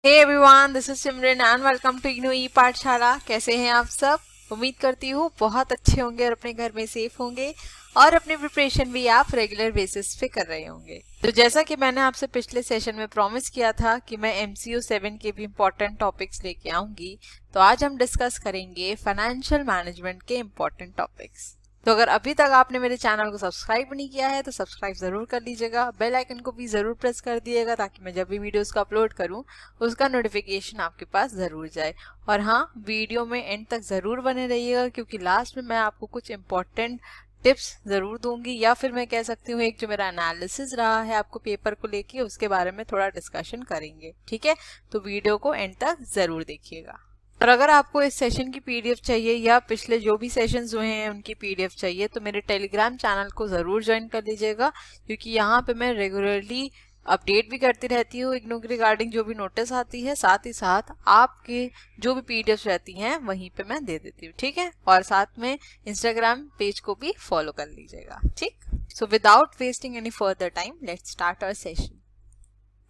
Hey everyone, this is Simran and welcome to IGNOU e Pathshala. कैसे हैं आप सब? उम्मीद करती हूँ बहुत अच्छे होंगे और अपने घर में सेफ होंगे और अपनी प्रिपरेशन भी आप रेगुलर बेसिस पे कर रहे होंगे। तो जैसा कि मैंने आपसे पिछले सेशन में प्रॉमिस किया था कि मैं MCQ 7 के भी इम्पोर्टेंट टॉपिक्स लेके आऊंगी, तो आज हम डिस्कस करेंगे फाइनेंशियल मैनेजमेंट के इम्पोर्टेंट टॉपिक्स। तो अगर अभी तक आपने मेरे चैनल को सब्सक्राइब नहीं किया है तो सब्सक्राइब जरूर कर लीजिएगा, बेल आइकन को भी जरूर प्रेस कर दिएगा ताकि मैं जब भी वीडियोस को अपलोड करूं उसका नोटिफिकेशन आपके पास जरूर जाए। और हाँ, वीडियो में एंड तक जरूर बने रहिएगा क्योंकि लास्ट में मैं आपको कुछ इंपॉर्टेंट टिप्स जरूर दूंगी, या फिर मैं कह सकती हूँ एक जो मेरा एनालिसिस रहा है आपको पेपर को लेके उसके बारे में थोड़ा डिस्कशन करेंगे। ठीक है, तो वीडियो को एंड तक जरूर देखिएगा। और अगर आपको इस सेशन की पीडीएफ चाहिए या पिछले जो भी सेशंस हुए हैं उनकी पीडीएफ चाहिए तो मेरे टेलीग्राम चैनल को ज़रूर ज्वाइन कर लीजिएगा, क्योंकि यहाँ पे मैं रेगुलरली अपडेट भी करती रहती हूँ इग्नू के रिगार्डिंग जो भी नोटिस आती है, साथ ही साथ आपके जो भी पीडीएफ रहती हैं वहीं पे मैं दे देती हूँ। ठीक है, और साथ में इंस्टाग्राम पेज को भी फॉलो कर लीजिएगा। ठीक, so without wasting any further time let's start our session.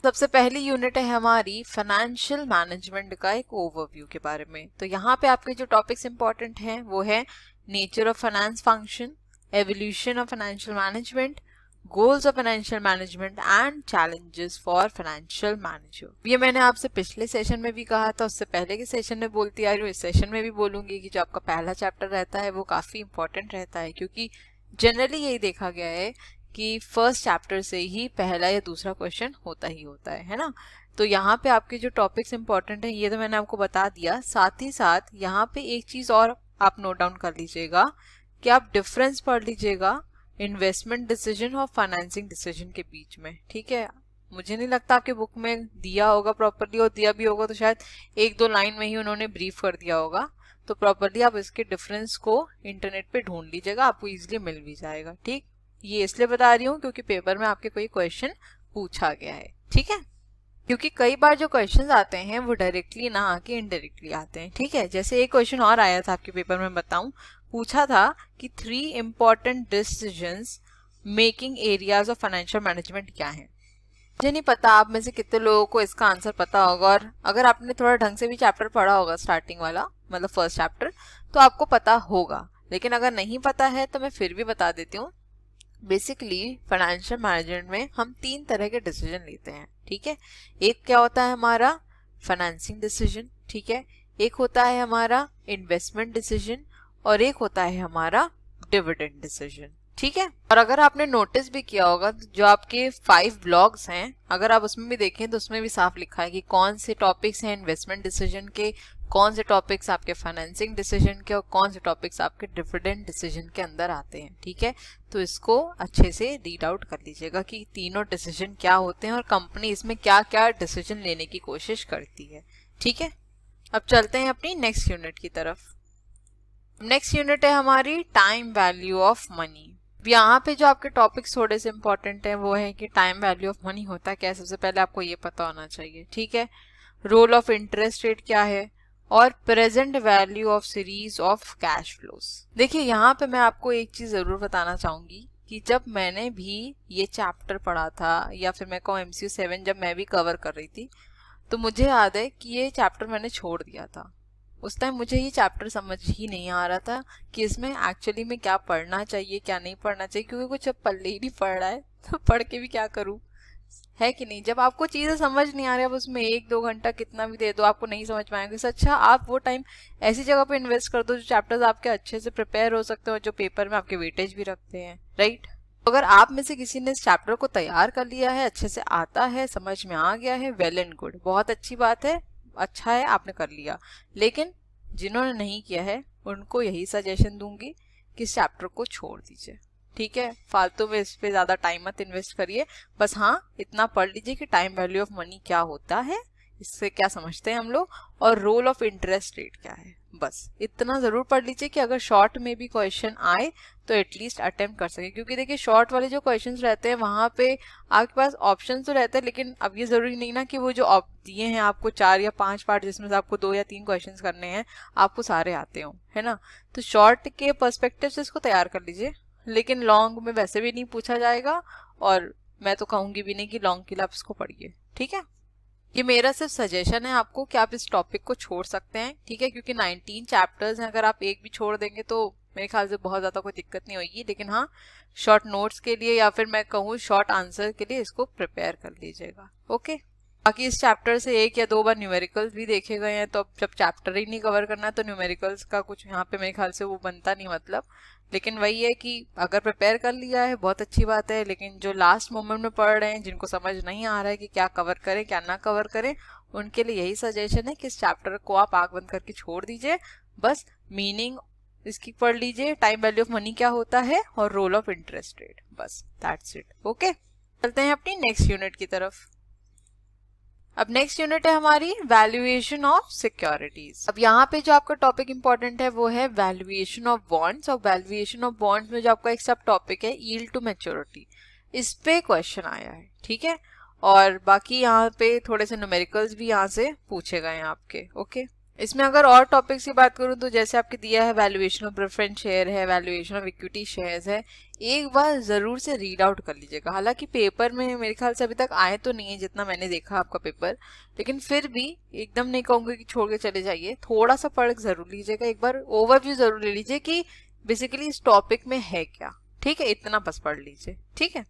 सबसे पहली यूनिट है हमारी फाइनेंशियल मैनेजमेंट का एक ओवरव्यू के बारे में। तो यहाँ पे आपके जो टॉपिक्स इंपॉर्टेंट हैं वो है nature of finance function, evolution of financial management, goals of financial management and challenges for financial manager. ये मैंने आपसे पिछले सेशन में भी कहा था, उससे पहले के सेशन में बोलती आ रही हूँ, इस सेशन में भी बोलूंगी कि जो आपका पहला चैप्टर रहता है वो काफी इंपॉर्टेंट रहता है, क्योंकि जनरली यही देखा गया है कि फर्स्ट चैप्टर से ही पहला या दूसरा क्वेश्चन होता ही होता है ना। तो यहाँ पे आपके जो टॉपिक्स इंपॉर्टेंट हैं ये तो मैंने आपको बता दिया, साथ ही साथ यहाँ पे एक चीज और आप नोट डाउन कर लीजिएगा कि आप डिफरेंस पढ़ लीजिएगा इन्वेस्टमेंट डिसीजन और फाइनेंसिंग डिसीजन के बीच में। ठीक है, मुझे नहीं लगता आपके बुक में दिया होगा प्रॉपरली, और दिया भी होगा तो शायद एक दो लाइन में ही उन्होंने ब्रीफ कर दिया होगा। तो प्रॉपरली आप इसके डिफरेंस को इंटरनेट पे ढूंढ लीजिएगा, आपको इजीली मिल भी जाएगा। ठीक, ये इसलिए बता रही हूँ क्योंकि पेपर में आपके कोई क्वेश्चन पूछा गया है। ठीक है, क्योंकि कई बार जो क्वेश्चंस आते हैं वो डायरेक्टली ना आके इनडायरेक्टली आते हैं। ठीक है, जैसे एक क्वेश्चन और आया था आपके पेपर में, बताऊं, पूछा था कि 3 important decisions making areas of financial management क्या है। मुझे नहीं पता आप में से कितने लोगों को इसका आंसर पता होगा, और अगर आपने थोड़ा ढंग से भी चैप्टर पढ़ा होगा स्टार्टिंग वाला, मतलब फर्स्ट चैप्टर, तो आपको पता होगा। लेकिन अगर नहीं पता है तो मैं फिर भी बता देती हूँ। बेसिकली फाइनेंशियल मैनेजमेंट में हम 3 तरह के डिसीजन लेते हैं। ठीक है, एक क्या होता है हमारा फाइनेंसिंग डिसीजन, ठीक है, एक होता है हमारा इन्वेस्टमेंट डिसीजन, और एक होता है हमारा डिविडेंड डिसीजन। ठीक है, और अगर आपने नोटिस भी किया होगा तो जो आपके 5 ब्लॉग्स हैं, अगर आप उसमें भी देखें तो उसमें भी साफ लिखा है कि कौन से टॉपिक्स हैं इन्वेस्टमेंट डिसीजन के, कौन से टॉपिक्स आपके फाइनेंसिंग डिसीजन के, और कौन से टॉपिक्स आपके डिविडेंड डिसीजन के अंदर आते हैं। ठीक है, तो इसको अच्छे से रीड आउट कर लीजिएगा कि तीनों डिसीजन क्या होते हैं और कंपनी इसमें क्या क्या डिसीजन लेने की कोशिश करती है। ठीक है, अब चलते हैं अपनी नेक्स्ट यूनिट की तरफ। नेक्स्ट यूनिट है हमारी टाइम वैल्यू ऑफ मनी। यहाँ पे जो आपके टॉपिक्स थोड़े से इंपॉर्टेंट हैं वो है कि टाइम वैल्यू ऑफ मनी होता क्या है, सबसे पहले आपको ये पता होना चाहिए। ठीक है, रोल ऑफ इंटरेस्ट रेट क्या है, और present value of series of cash flows. देखिए, यहाँ पे मैं आपको एक चीज जरूर बताना चाहूंगी कि जब मैंने भी ये चैप्टर पढ़ा था, या फिर मैं कहूँ MCQ 7 जब मैं भी कवर कर रही थी, तो मुझे याद है कि ये चैप्टर मैंने छोड़ दिया था। उस टाइम मुझे ये चैप्टर समझ ही नहीं आ रहा था कि इसमें एक्चुअली में क्या पढ़ना चाहिए क्या नहीं पढ़ना चाहिए, क्योंकि कुछ अब पल्ले ही नहीं पड़ रहा है तो पढ़ के भी क्या करूं, है कि नहीं। जब आपको चीजें समझ नहीं आ रही, अब उसमें 1-2 घंटा कितना भी दे दो आपको नहीं समझ पाएंगे। इससे अच्छा आप वो टाइम ऐसी जगह पे इन्वेस्ट कर दो जो चैप्टर्स आपके अच्छे से प्रिपेयर हो सकते हो और जो पेपर में आपके वेटेज भी रखते हैं, राइट। अगर आप में से किसी ने इस चैप्टर को तैयार कर लिया है, अच्छे से आता है, समझ में आ गया है, वेल एंड गुड, बहुत अच्छी बात है, अच्छा है आपने कर लिया। लेकिन जिन्होंने नहीं किया है उनको यही सजेशन दूंगी कि इस चैप्टर को छोड़ दीजिए। ठीक है, फालतू में इस पे ज्यादा टाइम मत इन्वेस्ट करिए। बस हाँ, इतना पढ़ लीजिए कि टाइम वैल्यू ऑफ मनी क्या होता है, इससे क्या समझते हैं हम लोग, और रोल ऑफ इंटरेस्ट रेट क्या है। बस इतना जरूर पढ़ लीजिए कि अगर शॉर्ट में भी क्वेश्चन आए तो एटलीस्ट अटेम्प्ट कर सके। क्योंकि देखिए, शॉर्ट वाले जो क्वेश्चंस रहते हैं वहां पे आपके पास ऑप्शन तो रहते हैं, लेकिन अब ये जरूरी नहीं ना कि वो जो दिए हैं आपको 4 या 5 पार्ट जिसमें से आपको 2 या 3 क्वेश्चन करने हैं आपको सारे आते हो, है ना। तो शॉर्ट के पर्सपेक्टिव से इसको तैयार कर लीजिए, लेकिन लॉन्ग में वैसे भी नहीं पूछा जाएगा, और मैं तो कहूंगी भी नहीं कि लॉन्ग के लिए आप इसको पढ़िए। ठीक है, ये मेरा सिर्फ सजेशन है आपको कि आप इस टॉपिक को छोड़ सकते हैं, ठीक है, क्योंकि 19 चैप्टर्स हैं, अगर आप एक भी छोड़ देंगे तो मेरे ख्याल से बहुत ज़्यादा कोई दिक्कत नहीं होगी। लेकिन हाँ, शॉर्ट नोट्स के लिए या फिर मैं कहूँ शॉर्ट आंसर के लिए इसको प्रिपेयर कर लीजिएगा। ओके, बाकी इस चैप्टर से 1 या 2 बार न्यूमेरिकल्स भी देखे गए हैं, तो अब जब चैप्टर ही नहीं कवर करना है तो न्यूमेरिकल्स का कुछ यहाँ पे मेरे ख्याल से वो बनता नहीं मतलब। लेकिन वही है कि अगर प्रिपेयर कर लिया है बहुत अच्छी बात है, लेकिन जो लास्ट मोमेंट में पढ़ रहे हैं, जिनको समझ नहीं आ रहा है कि क्या कवर करें क्या ना कवर करें, उनके लिए यही सजेशन है कि इस चैप्टर को आप आंख बंद करके छोड़ दीजिए, बस मीनिंग इसकी पढ़ लीजिए, टाइम वैल्यू ऑफ मनी क्या होता है और रोल ऑफ इंटरेस्ट रेट, बस दैट्स इट। ओके, चलते हैं अपनी नेक्स्ट यूनिट की तरफ। अब नेक्स्ट यूनिट है हमारी वैल्यूएशन ऑफ सिक्योरिटीज। अब यहाँ पे जो आपका टॉपिक इंपॉर्टेंट है वो है वैल्यूएशन ऑफ बॉन्ड्स। और वैल्यूएशन ऑफ बॉन्ड्स में जो आपका एक सब टॉपिक है यील्ड टू मैच्योरिटी, इस पे क्वेश्चन आया है, ठीक है। और बाकी यहाँ पे थोड़े से न्यूमेरिकल्स भी यहाँ से पूछे गए हैं आपके। ओके, इसमें अगर और टॉपिक्स की बात करूं तो जैसे आपके दिया है वैल्यूएशन ऑफ प्रेफरेंस शेयर है, वैल्यूएशन ऑफ इक्विटी शेयर्स है, एक बार जरूर से रीड आउट कर लीजिएगा। हालांकि पेपर में मेरे ख्याल से अभी तक आए तो नहीं है जितना मैंने देखा आपका पेपर, लेकिन फिर भी एकदम नहीं कहूंगी कि छोड़ के चले जाइए, थोड़ा सा पढ़ जरूर लीजिएगा, एक बार ओवरव्यू जरूर ले लीजिए कि बेसिकली इस टॉपिक में है क्या, ठीक है, इतना बस पढ़ लीजिए, ठीक है।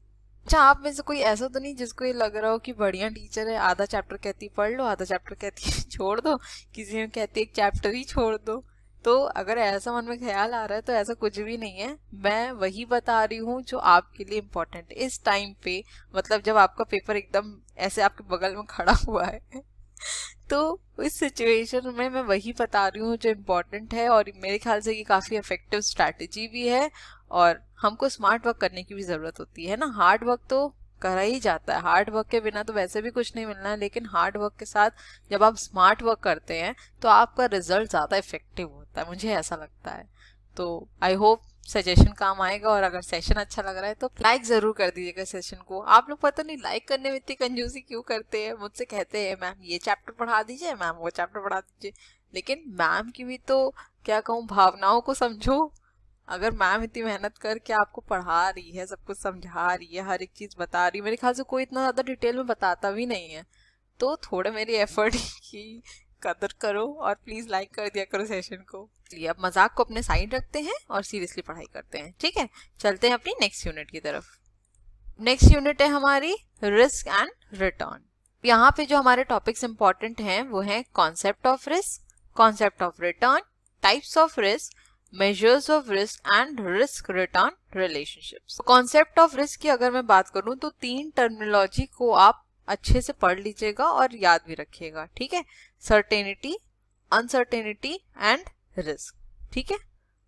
अच्छा, आप में से कोई ऐसा तो नहीं जिसको ये लग रहा हो कि बढ़िया टीचर है, आधा चैप्टर कहती पढ़ लो, आधा चैप्टर कहती छोड़ दो, किसी में कहती एक चैप्टर ही छोड़ दो। तो अगर ऐसा मन में ख्याल आ रहा है तो ऐसा कुछ भी नहीं है, मैं वही बता रही हूँ जो आपके लिए इम्पोर्टेंट है इस टाइम पे, मतलब जब आपका पेपर एकदम ऐसे आपके बगल में खड़ा हुआ है तो इस सिचुएशन में मैं वही बता रही हूँ जो इम्पोर्टेंट है, और मेरे ख्याल से ये काफ़ी इफेक्टिव स्ट्रैटेजी भी है। और हमको स्मार्ट वर्क करने की भी ज़रूरत होती है ना, हार्ड वर्क तो करा ही जाता है, हार्ड वर्क के बिना तो वैसे भी कुछ नहीं मिलना है, लेकिन हार्ड वर्क के साथ जब आप स्मार्ट वर्क करते हैं तो आपका रिजल्ट ज़्यादा इफेक्टिव होता है, मुझे ऐसा लगता है। तो आई होप सजेशन काम आएगा, और अगर सेशन अच्छा लग रहा है तो लाइक जरूर कर दीजिएगा सेशन को। आप लोग पता नहीं लाइक करने में इतनी कंजूसी क्यों करते हैं, मुझसे कहते हैं मैम ये चैप्टर पढ़ा दीजिए, मैम वो चैप्टर पढ़ा दीजिए, लेकिन मैम की भी तो क्या कहूँ भावनाओं को समझो। अगर मैम इतनी मेहनत करके आपको पढ़ा रही है, सब कुछ समझा रही है, हर एक चीज बता रही है, मेरे ख्याल से कोई इतना ज्यादा डिटेल में बताता भी नहीं है, तो थोड़े मेरी एफर्ट की कदर करो और प्लीज लाइक कर दिया करो सेशन को। चलिए अब मजाक को अपने साइड रखते हैं और सीरियसली पढ़ाई करते हैं, ठीक है। चलते हैं अपनी नेक्स्ट यूनिट की तरफ। नेक्स्ट यूनिट है हमारी रिस्क एंड रिटर्न। यहाँ पे जो हमारे टॉपिक्स इंपॉर्टेंट हैं वो है concept of risk, concept of return, types of risk, measures of risk and risk return relationships. Concept of risk की अगर मैं बात करूं तो 3 टर्मिनोलॉजी को आप अच्छे से पढ़ लीजिएगा और याद भी रखिएगा, ठीक है। सर्टेनिटी, अनसर्टेनिटी एंड रिस्क, ठीक है।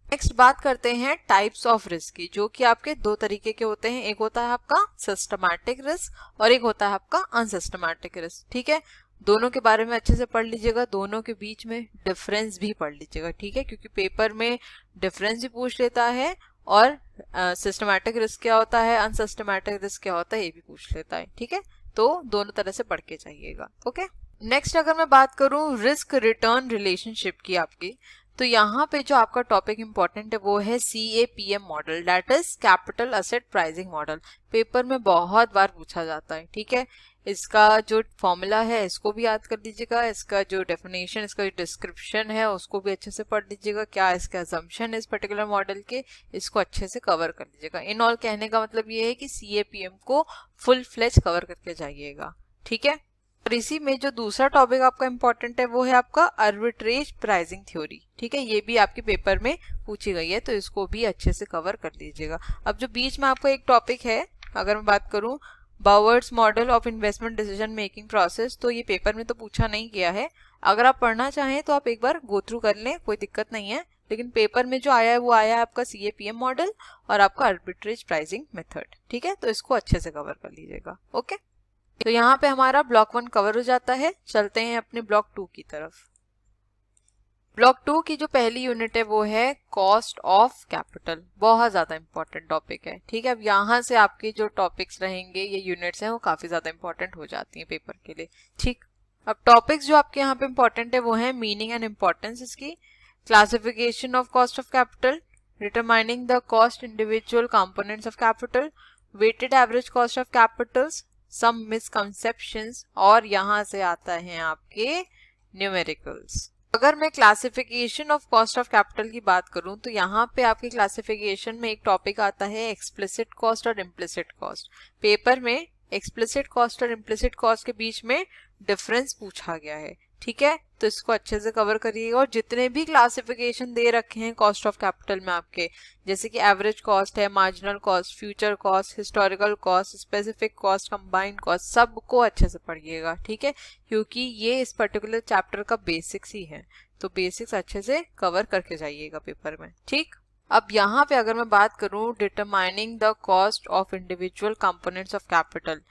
नेक्स्ट बात करते हैं टाइप्स ऑफ रिस्क की, जो कि आपके 2 तरीके के होते हैं, एक होता है आपका सिस्टमैटिक रिस्क और एक होता है आपका अनसिस्टमैटिक रिस्क, ठीक है। दोनों के बारे में अच्छे से पढ़ लीजिएगा, दोनों के बीच में डिफरेंस भी पढ़ लीजिएगा, ठीक है, क्योंकि पेपर में डिफरेंस भी पूछ लेता है और सिस्टमैटिक रिस्क क्या होता है, अनसिस्टमैटिक रिस्क क्या होता है, ये भी पूछ लेता है, ठीक है। तो दोनों तरह से पढ़ के जाइएगा। ओके, नेक्स्ट अगर मैं बात करूं रिस्क रिटर्न रिलेशनशिप की आपकी, तो यहाँ पे जो आपका टॉपिक इंपॉर्टेंट है वो है CAPM model, that is capital asset pricing model. Paper में बहुत बार पूछा जाता है, ठीक है। इसका जो फॉर्मूला है इसको भी याद कर लीजिएगा, इसका जो डेफिनेशन, इसका जो डिस्क्रिप्शन है उसको भी अच्छे से पढ़ लीजिएगा, क्या इसके अजम्पशन है इस पर्टिकुलर मॉडल के, इसको अच्छे से कवर कर लीजिएगा। इन ऑल कहने का मतलब ये है कि CAPM को फुल फ्लेज कवर करके जाइएगा, ठीक है। और इसी में जो दूसरा टॉपिक आपका इंपॉर्टेंट है वो है आपका आर्बिट्रेज प्राइसिंग थ्योरी, ठीक है, ये भी आपके पेपर में पूछी गई है, तो इसको भी अच्छे से कवर कर लीजिएगा। अब जो बीच में आपका एक टॉपिक है, अगर मैं बात करूं Bower's model of investment decision making process, तो ये पेपर में तो पूछा नहीं गया है, अगर आप पढ़ना चाहें तो आप एक बार गो थ्रू कर लें, कोई दिक्कत नहीं है, लेकिन पेपर में जो आया है वो आया है आपका CAPM मॉडल और आपका आर्बिट्रेज प्राइसिंग मेथड, ठीक है, तो इसको अच्छे से कवर कर लीजिएगा। ओके, तो यहाँ पे हमारा ब्लॉक 1 कवर हो जाता है। चलते हैं अपने ब्लॉक 2 की तरफ। ब्लॉक 2 की जो पहली यूनिट है वो है कॉस्ट ऑफ कैपिटल, बहुत ज्यादा इंपॉर्टेंट टॉपिक है, ठीक है। अब यहाँ से आपके जो टॉपिक्स रहेंगे, ये यूनिट्स हैं, वो काफी ज्यादा इंपॉर्टेंट हो जाती हैं पेपर के लिए, ठीक। अब टॉपिक्स जो आपके यहाँ पे इंपॉर्टेंट है वो है मीनिंग एंड इम्पोर्टेंस इसकी, classification of cost of capital, determining the cost individual components of capital, weighted average cost of capitals, some misconceptions, और यहाँ से आता है आपके न्यूमेरिकल्स। अगर मैं classification of cost of capital की बात करूं तो यहाँ पे आपके क्लासिफिकेशन में एक टॉपिक आता है एक्सप्लिसिट कॉस्ट और इम्प्लिसिट कॉस्ट। पेपर में एक्सप्लिसिट कॉस्ट और इम्प्लिसिट कॉस्ट के बीच में डिफरेंस पूछा गया है, ठीक है, तो इसको अच्छे से कवर करिएगा। और जितने भी क्लासिफिकेशन दे रखे हैं कॉस्ट ऑफ कैपिटल में आपके, जैसे कि एवरेज कॉस्ट है, marginal cost, future cost, historical cost, specific cost, combined cost, सबको अच्छे से पढ़िएगा, ठीक है, क्योंकि ये इस पर्टिकुलर चैप्टर का बेसिक्स ही है, तो बेसिक्स अच्छे से कवर करके जाइएगा पेपर में, ठीक। अब यहाँ पे अगर मैं बात करूँ determining the cost of individual components of capital,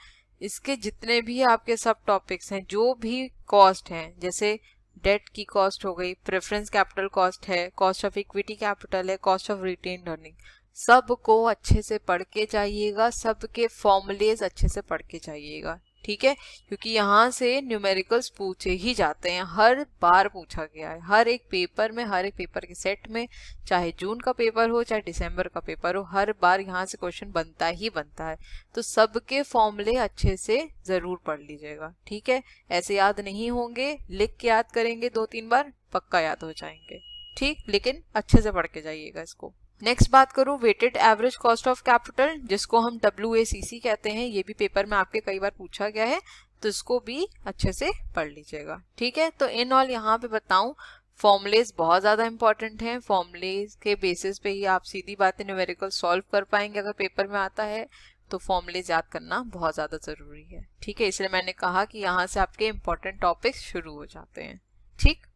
इसके जितने भी आपके सब टॉपिक्स हैं, जो भी कॉस्ट हैं, जैसे डेट की कॉस्ट हो गई, प्रेफरेंस कैपिटल कॉस्ट है, कॉस्ट ऑफ इक्विटी कैपिटल है, कॉस्ट ऑफ रिटेन्ड अर्निंग, सबको अच्छे से पढ़ के जाइएगा, सबके फॉर्मूलेज अच्छे से पढ़ के जाइएगा, ठीक है, क्योंकि यहाँ से न्यूमेरिकल्स पूछे ही जाते हैं, हर बार पूछा गया है, हर एक पेपर में, हर एक पेपर के सेट में, चाहे जून का पेपर हो चाहे दिसंबर का पेपर हो, हर बार यहाँ से क्वेश्चन बनता ही बनता है, तो सबके फॉर्मूले अच्छे से जरूर पढ़ लीजिएगा, ठीक है, ऐसे याद नहीं होंगे, लिख के याद करेंगे 2-3 बार पक्का याद हो जाएंगे, ठीक, लेकिन अच्छे से पढ़ के जाइएगा इसको। नेक्स्ट बात करूं weighted average cost of capital, जिसको हम WACC कहते हैं, ये भी पेपर में आपके कई बार पूछा गया है, तो इसको भी अच्छे से पढ़ लीजिएगा, ठीक है। तो इन ऑल यहाँ पे बताऊं, फॉर्मूलेज बहुत ज़्यादा इंपॉर्टेंट हैं, फॉर्मूलेज के बेसिस पे ही आप सीधी बातें न्यूमेरिकल सॉल्व कर पाएंगे अगर पेपर में आता है, तो फॉर्मूलेज याद करना बहुत ज़्यादा ज़रूरी है, ठीक है, इसलिए मैंने कहा कि यहाँ से आपके इंपॉर्टेंट टॉपिक्स शुरू हो जाते हैं, ठीक।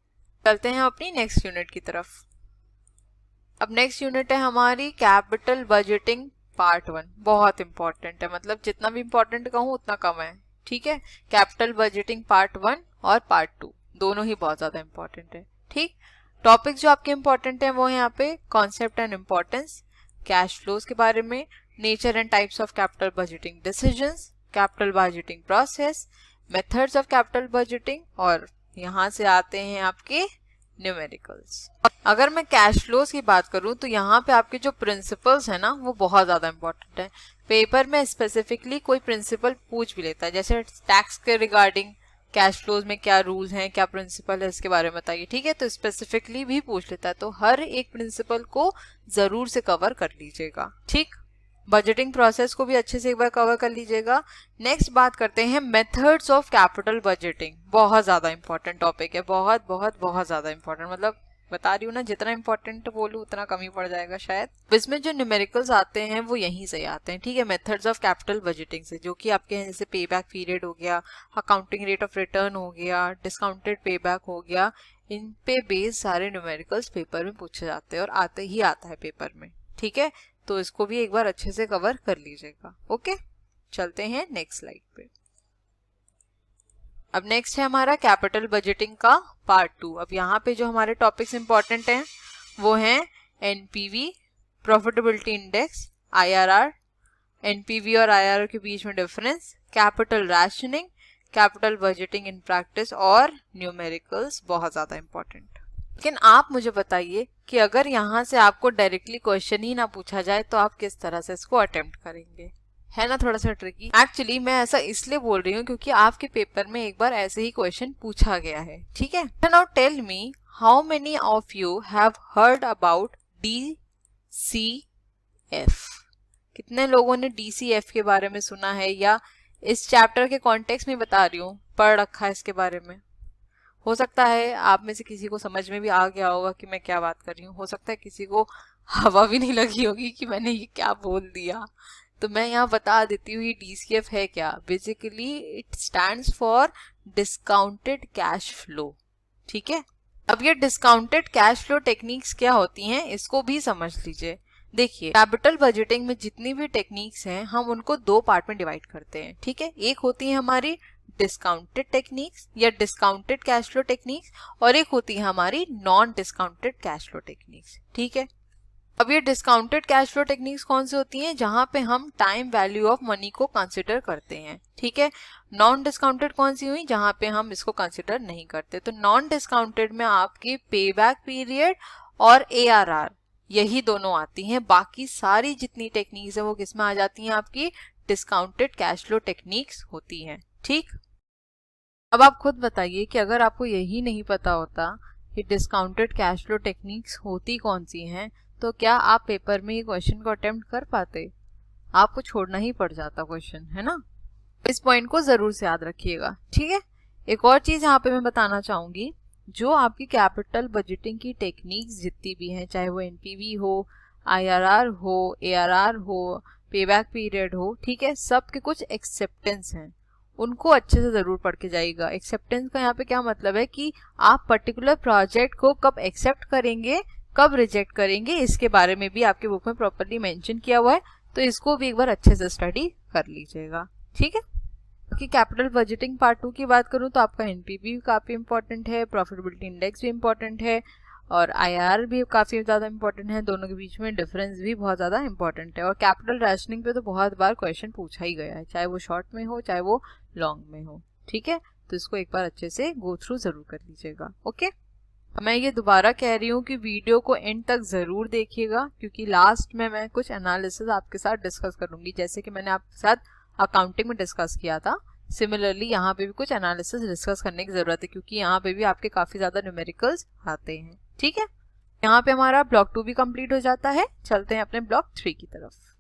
चलते हैं अपनी नेक्स्ट यूनिट की तरफ। अब नेक्स्ट यूनिट है हमारी कैपिटल बजटिंग पार्ट 1, बहुत इंपॉर्टेंट है, मतलब जितना भी इंपॉर्टेंट कहूँ उतना कम है, ठीक है। कैपिटल बजटिंग पार्ट 1 और पार्ट 2 दोनों ही बहुत ज्यादा इंपॉर्टेंट है, ठीक। टॉपिक जो आपके इंपॉर्टेंट है वो है यहाँ पे concept and importance, cash flows के बारे में, nature and types of capital budgeting decisions, capital budgeting process, methods of capital budgeting, और यहाँ से आते हैं आपके न्यूमेरिकल्स। अगर मैं कैश फ्लोज की बात करूं तो यहाँ पे आपके जो प्रिंसिपल्स है ना वो बहुत ज्यादा इंपॉर्टेंट है, पेपर में स्पेसिफिकली कोई प्रिंसिपल पूछ भी लेता है, जैसे टैक्स के रिगार्डिंग कैश फ्लोज में क्या रूल्स हैं, क्या प्रिंसिपल है, इसके बारे में बताइए, ठीक है, तो स्पेसिफिकली भी पूछ लेता है, तो हर एक प्रिंसिपल को जरूर से कवर कर लीजिएगा, ठीक। बजटिंग प्रोसेस को भी अच्छे से एक बार कवर कर लीजिएगा। नेक्स्ट बात करते हैं मेथड्स ऑफ कैपिटल बजटिंग, बहुत ज़्यादा इंपॉर्टेंट टॉपिक है, बहुत बहुत बहुत ज़्यादा इंपॉर्टेंट, मतलब बता रही हूँ ना, जितना इंपॉर्टेंट बोलूँ उतना कम ही पड़ जाएगा शायद। इसमें जो न्यूमेरिकल्स आते हैं वो यहीं से आते हैं, ठीक है, मेथड्स ऑफ कैपिटल बजटिंग से, जो कि आपके हैं जैसे पे बैक पीरियड हो गया, अकाउंटिंग रेट ऑफ रिटर्न हो गया, डिस्काउंटेड पे बैक हो गया, इन पे बेस्ड सारे न्यूमेरिकल्स पेपर में पूछे जाते हैं और आते ही आता है पेपर में, ठीक है, तो इसको भी एक बार अच्छे से कवर कर लीजिएगा, ओके। चलते हैं नेक्स्ट स्लाइड पे। अब नेक्स्ट है हमारा कैपिटल बजटिंग का पार्ट 2। अब यहाँ पे जो हमारे टॉपिक्स इंपॉर्टेंट हैं वो हैं NPV, profitability index, IRR, NPV और आईआरआर के बीच में difference, capital rationing, capital budgeting in practice और न्यूमेरिकल्स, बहुत ज़्यादा इंपॉर्टेंट। लेकिन आप मुझे बताइए कि अगर यहाँ से आपको डायरेक्टली क्वेश्चन ही ना पूछा जाए तो आप किस तरह से इसको अटेम्प्ट करेंगे, है ना थोड़ा सा ट्रिकी। एक्चुअली मैं ऐसा इसलिए बोल रही हूँ क्योंकि आपके पेपर में एक बार ऐसे ही क्वेश्चन पूछा गया है, ठीक है। Now tell me how many of you have heard about DCF, कितने लोगों ने DCF के बारे में सुना है, या इस चैप्टर के कॉन्टेक्स्ट में बता रही हूँ, पढ़ रखा है इसके बारे में। हो सकता है आप में से किसी को समझ में भी आ गया होगा कि मैं क्या बात कर रही हूँ, हो सकता है किसी को हवा भी नहीं लगी होगी कि मैंने ये क्या बोल दिया, तो मैं यहाँ बता देती हूँ ये DCF है क्या। Basically it stands for discounted cash flow, ठीक है। अब ये डिस्काउंटेड कैश फ्लो टेक्निक्स क्या होती हैं इसको भी समझ लीजिए। देखिए कैपिटल बजटिंग में जितनी भी टेक्निक्स हैं हम उनको 2 पार्ट में डिवाइड करते हैं, ठीक है। एक होती है हमारी डिस्काउंटेड टेक्निक्स या डिस्काउंटेड कैश फ्लो टेक्निक्स, और एक होती है हमारी non discounted cash flow techniques, ठीक है। अब ये डिस्काउंटेड कैश फ्लो टेक्निक्स कौन सी होती हैं, जहां पे हम टाइम वैल्यू ऑफ मनी को कंसिडर करते हैं, ठीक है। नॉन डिस्काउंटेड कौन सी हुई, जहां पे हम इसको कंसिडर नहीं करते। तो नॉन डिस्काउंटेड में आपकी पे बैक पीरियड और ARR यही दोनों आती हैं, बाकी सारी जितनी टेक्निक्स है वो किस में आ जाती हैं, आपकी डिस्काउंटेड कैश फ्लो टेक्निक्स होती हैं। ठीक, अब आप खुद बताइए कि अगर आपको यही नहीं पता होता कि डिस्काउंटेड कैश फ्लो टेक्निक्स होती कौन सी हैं, तो क्या आप पेपर में ये क्वेश्चन को अटेम्प्ट कर पाते? आपको छोड़ना ही पड़ जाता क्वेश्चन, है ना। इस पॉइंट को जरूर से याद रखिएगा। ठीक है, एक और चीज यहाँ पे मैं बताना चाहूंगी, जो आपकी कैपिटल बजटिंग की टेक्निक्स जितनी भी हैं, चाहे वो एनपीवी हो, आईआरआर हो, एआरआर हो, पेबैक पीरियड हो, ठीक है, सब के कुछ एक्सेप्टेंस हैं, उनको अच्छे से जरूर पढ़ के जाइएगा। एक्सेप्टेंस का यहाँ पे क्या मतलब है कि आप पर्टिकुलर प्रोजेक्ट को कब एक्सेप्ट करेंगे, कब रिजेक्ट करेंगे, इसके बारे में भी आपके बुक में प्रॉपर्ली मेंशन किया हुआ है, तो इसको भी एक बार अच्छे से स्टडी कर लीजिएगा। ठीक है, कि कैपिटल बजटिंग पार्ट 2 की बात करूं तो आपका एनपीवी भी काफी इंपॉर्टेंट है, प्रॉफिटेबिलिटी इंडेक्स भी इंपॉर्टेंट है, और आईआर भी काफी ज्यादा इंपॉर्टेंट है। दोनों के बीच में डिफरेंस भी बहुत ज्यादा इंपॉर्टेंट है। और कैपिटल रैशनिंग पे तो बहुत बार क्वेश्चन पूछा ही गया है, चाहे वो शॉर्ट में हो चाहे वो लॉन्ग में हो। ठीक है, तो इसको एक बार अच्छे से गो थ्रू जरूर कर लीजिएगा। ओके, मैं ये दोबारा कह रही हूँ कि वीडियो को एंड तक जरूर देखिएगा, क्योंकि लास्ट में मैं कुछ एनालिसिस आपके साथ डिस्कस करूंगी, जैसे कि मैंने आपके साथ अकाउंटिंग में डिस्कस किया था। सिमिलरली यहाँ पे भी कुछ एनालिसिस डिस्कस करने की जरूरत है, क्योंकि यहाँ पे भी आपके काफी ज्यादा न्यूमेरिकल्स आते हैं। ठीक है, यहाँ पे हमारा ब्लॉक 2 भी कंप्लीट हो जाता है। चलते हैं अपने ब्लॉक 3 की तरफ।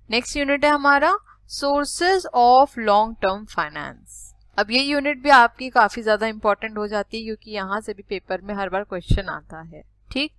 नेक्स्ट यूनिट है हमारा sources of long term finance. अब ये यूनिट भी आपकी काफी ज्यादा इंपॉर्टेंट हो जाती है, क्योंकि यहाँ से भी पेपर में हर बार क्वेश्चन आता है। ठीक,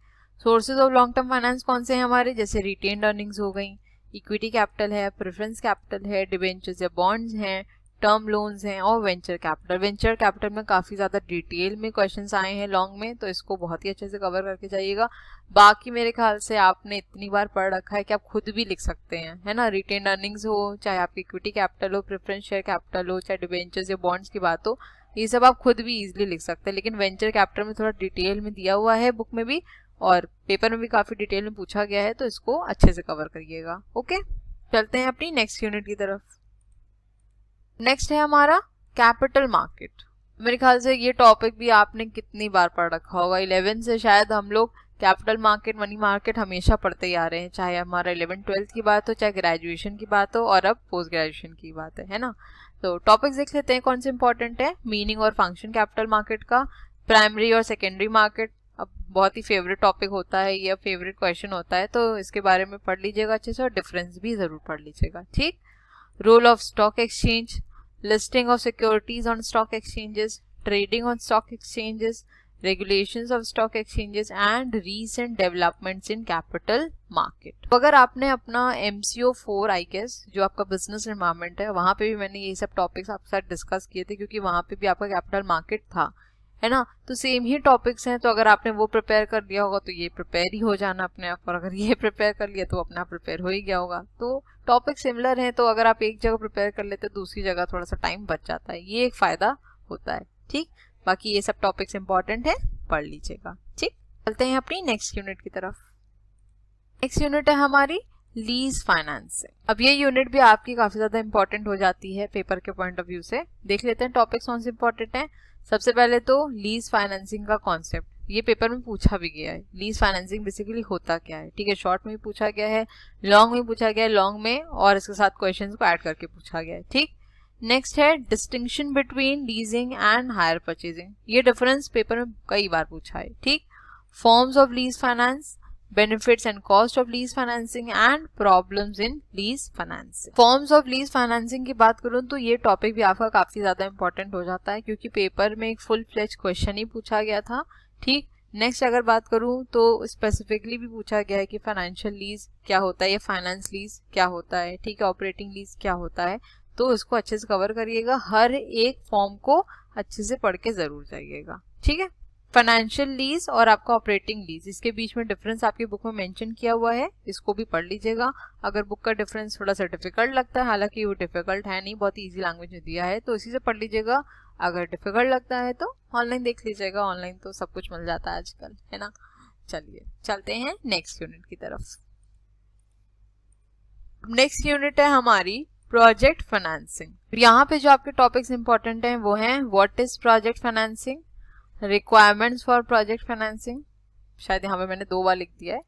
sources of long term finance कौन से हैं हमारे, जैसे रिटेन्ड अर्निंग्स हो गई, इक्विटी कैपिटल है, प्रेफरेंस कैपिटल है, डिबेंचर्स या बॉन्ड्स हैं, टर्म लोन्स हैं, और वेंचर कैपिटल। वेंचर कैपिटल में काफी ज्यादा डिटेल में क्वेश्चंस आए हैं लॉन्ग में, तो इसको बहुत ही अच्छे से कवर करके जाइएगा। बाकी मेरे ख्याल से आपने इतनी बार पढ़ रखा है कि आप खुद भी लिख सकते हैं, है ना। रिटेन्ड अर्निंग्स हो, चाहे आपकी इक्विटी कैपिटल हो, प्रेफरेंस शेयर कैपिटल हो, चाहे डिबेंचर्स या बॉन्ड्स की बात हो, ये सब आप खुद भी इजिली लिख सकते हैं। लेकिन वेंचर कैपिटल में थोड़ा डिटेल में दिया हुआ है बुक में भी, और पेपर में भी काफी डिटेल में पूछा गया है, तो इसको अच्छे से कवर करिएगा। ओके, चलते हैं अपनी नेक्स्ट यूनिट की तरफ। नेक्स्ट है हमारा कैपिटल मार्केट। मेरे ख्याल से ये टॉपिक भी आपने कितनी बार पढ़ रखा होगा। 11 से शायद हम लोग कैपिटल मार्केट, मनी मार्केट हमेशा पढ़ते ही आ रहे हैं, चाहे हमारा 11-12 की बात हो, चाहे ग्रेजुएशन की बात हो, और अब पोस्ट ग्रेजुएशन की बात है ना। तो टॉपिक्स देख लेते हैं कौन से इंपॉर्टेंट है। मीनिंग और फंक्शन कैपिटल मार्केट का, प्राइमरी और सेकेंडरी मार्केट, अब बहुत ही फेवरेट टॉपिक होता है ये, फेवरेट क्वेश्चन होता है, तो इसके बारे में पढ़ लीजिएगा अच्छे से, और डिफरेंस भी जरूर पढ़ लीजिएगा। ठीक, role of stock exchange, listing of securities on stock exchanges, trading on stock exchanges, regulations of stock exchanges and recent developments in capital market। तो अगर आपने अपना MCO 4 आई गेस, जो आपका बिजनेस एनवायरनमेंट है, वहां पे भी मैंने ये सब टॉपिक्स आपके साथ डिस्कस किए थे, क्योंकि वहां पे भी आपका कैपिटल मार्केट था, है ना। तो सेम ही टॉपिक्स हैं, तो अगर आपने वो प्रिपेयर कर लिया होगा तो ये प्रिपेयर ही हो जाना अपने आप, और अगर ये प्रिपेयर कर लिया तो अपना प्रिपेयर हो ही गया होगा। तो टॉपिक सिमिलर हैं, तो अगर आप एक जगह प्रिपेयर कर लेते तो दूसरी जगह थोड़ा सा टाइम बच जाता है, ये एक फायदा होता है। ठीक, बाकी ये सब टॉपिक्स इंपॉर्टेंट है, पढ़ लीजिएगा। ठीक, चलते हैं अपनी नेक्स्ट यूनिट की तरफ। नेक्स्ट यूनिट है हमारी लीज फाइनेंसिंग। अब ये यूनिट भी आपकी काफी ज्यादा इंपॉर्टेंट हो जाती है पेपर के पॉइंट ऑफ व्यू से। देख लेते हैं टॉपिक्स कौन से इंपॉर्टेंट है। सबसे पहले तो लीज फाइनेंसिंग का कॉन्सेप्ट, ये पेपर में पूछा भी गया है। लीज फाइनेंसिंग बेसिकली होता क्या है, ठीक है, शॉर्ट में भी पूछा गया है, लॉन्ग में पूछा गया है, लॉन्ग में और इसके साथ क्वेश्चंस को ऐड करके पूछा गया है। ठीक, नेक्स्ट है distinction between leasing and hire purchasing, ये डिफरेंस पेपर में कई बार पूछा है। ठीक, forms of lease finance, benefits and cost of lease financing and problems in lease financing. Forms of lease financing की बात करूं तो ये टॉपिक भी आपका काफी ज्यादा इंपॉर्टेंट हो जाता है, क्योंकि पेपर में एक फुल फ्लेज क्वेश्चन ही पूछा गया था। ठीक, नेक्स्ट अगर बात करूं तो स्पेसिफिकली भी पूछा गया है कि फाइनेंशियल लीज क्या होता है, या फाइनेंस लीज क्या होता है, ठीक है, ऑपरेटिंग लीज क्या होता है, तो इसको अच्छे से कवर करिएगा। हर एक फॉर्म को अच्छे से पढ़ के जरूर जाइएगा। ठीक है, फाइनेंशियल लीज और आपका ऑपरेटिंग लीज, इसके बीच में डिफरेंस आपकी बुक में मेंशन किया हुआ है, इसको भी पढ़ लीजिएगा। अगर बुक का डिफरेंस थोड़ा सा डिफिकल्ट लगता है, हालांकि वो डिफिकल्ट है नहीं, बहुत इजी लैंग्वेज में दिया है, तो इसी से पढ़ लीजिएगा। अगर डिफिकल्ट लगता है तो ऑनलाइन देख लीजिएगा, ऑनलाइन तो सब कुछ मिल जाता है आजकल, है ना। चलिए चलते हैं नेक्स्ट यूनिट की तरफ। नेक्स्ट यूनिट है हमारी प्रोजेक्ट फाइनेंसिंग। यहाँ पे जो आपके टॉपिक्स इंपॉर्टेंट हैं वो हैं what is project financing, requirements for project financing, शायद यहाँ पे मैंने 2 बार लिख दिया है।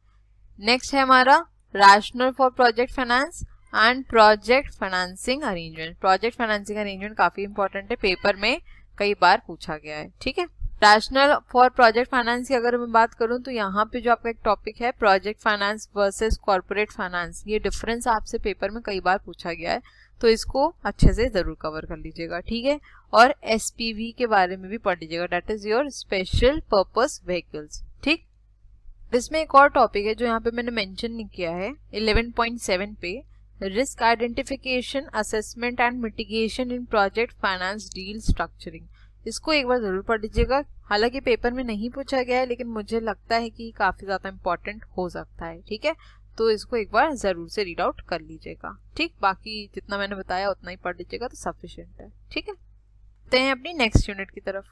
नेक्स्ट है हमारा rational for project finance and project financing arrangement. Project financing arrangement काफी इंपॉर्टेंट है, पेपर में कई बार पूछा गया है, ठीक है। रैशनल फॉर प्रोजेक्ट फाइनेंस की अगर मैं बात करूं तो यहाँ पे जो आपका एक टॉपिक है project finance versus corporate finance, ये डिफरेंस आपसे पेपर में कई बार पूछा गया है, तो इसको अच्छे से जरूर कवर कर लीजिएगा, ठीक है। और एसपीवी के बारे में भी पढ़ लीजिएगा, that is your special purpose vehicles, ठीक। इसमें एक और टॉपिक है जो यहाँ पे मैंने मेंशन नहीं किया है 11.7 पे, risk identification, assessment and mitigation in project finance deal structuring. इसको एक बार जरूर पढ़ लीजिएगा, हालांकि पेपर में नहीं पूछा गया है लेकिन मुझे लगता है कि काफी ज्यादा इंपॉर्टेंट हो सकता है, ठीक है। तो इसको एक बार जरूर से रीड आउट कर लीजिएगा, ठीक। बाकी जितना मैंने बताया उतना ही पढ़ लीजिएगा तो सफिशिएंट है, ठीक है। तो हैं अपनी नेक्स्ट यूनिट की तरफ।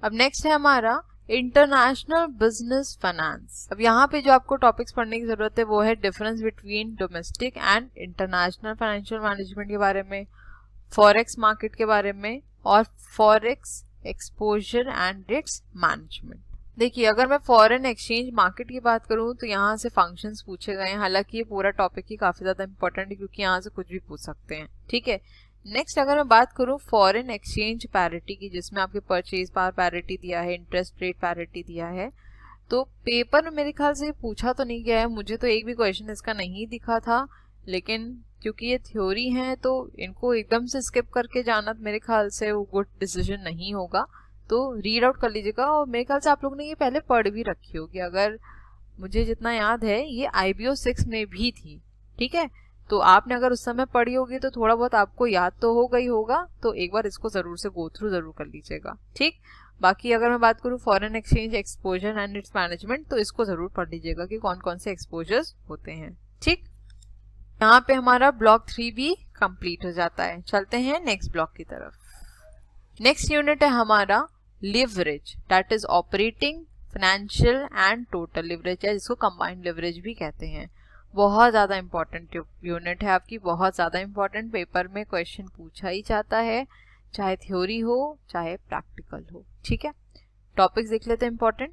अब नेक्स्ट है हमारा इंटरनेशनल बिजनेस फाइनेंस। अब यहाँ पे जो आपको टॉपिक्स पढ़ने की जरूरत है वो है difference between domestic and international financial management के बारे में, फॉरेक्स मार्केट के बारे में और forex exposure and risk management. देखिए अगर मैं फॉरेन एक्सचेंज मार्केट की बात करूं तो यहाँ से फंक्शंस पूछे गए हैं, हालांकि ये पूरा टॉपिक ही काफी ज्यादा इंपॉर्टेंट है क्योंकि यहाँ से कुछ भी पूछ सकते हैं, ठीक है। नेक्स्ट अगर मैं बात करूं फॉरेन एक्सचेंज पैरिटी की, जिसमें आपके परचेज पावर पैरिटी दिया है, इंटरेस्ट रेट पैरिटी दिया है, तो पेपर में मेरे ख्याल से पूछा तो नहीं गया है, मुझे तो एक भी क्वेश्चन इसका नहीं दिखा था, लेकिन क्योंकि ये थ्योरी है तो इनको एकदम से स्किप करके जाना मेरे ख्याल से वो गुड डिसीजन नहीं होगा, तो रीड आउट कर लीजिएगा। और मेरे ख्याल से आप लोग ने ये पहले पढ़ भी रखी होगी, अगर मुझे जितना याद है ये IBO 6 में भी थी, ठीक है। तो आपने अगर उस समय पढ़ी होगी तो थोड़ा बहुत आपको याद तो हो गई होगा, तो एक बार इसको जरूर से गो थ्रू जरूर कर लीजिएगा, ठीक। बाकी अगर मैं बात करूँ foreign exchange exposure and it's management, तो इसको जरूर पढ़ लीजिएगा कि कौन कौन से एक्सपोजर्स होते हैं, ठीक। यहाँ पे हमारा ब्लॉक 3 भी कंप्लीट हो जाता है। चलते हैं नेक्स्ट ब्लॉक की तरफ। नेक्स्ट यूनिट है हमारा leverage, that is operating, financial and total leverage है, जिसको कंबाइंड लिवरेज भी कहते हैं। बहुत ज्यादा इंपॉर्टेंट यूनिट है आपकी, बहुत ज्यादा इंपॉर्टेंट, पेपर में क्वेश्चन पूछा ही जाता है, चाहे थ्योरी हो चाहे प्रैक्टिकल हो, ठीक है। टॉपिक्स देख लेते हैं important.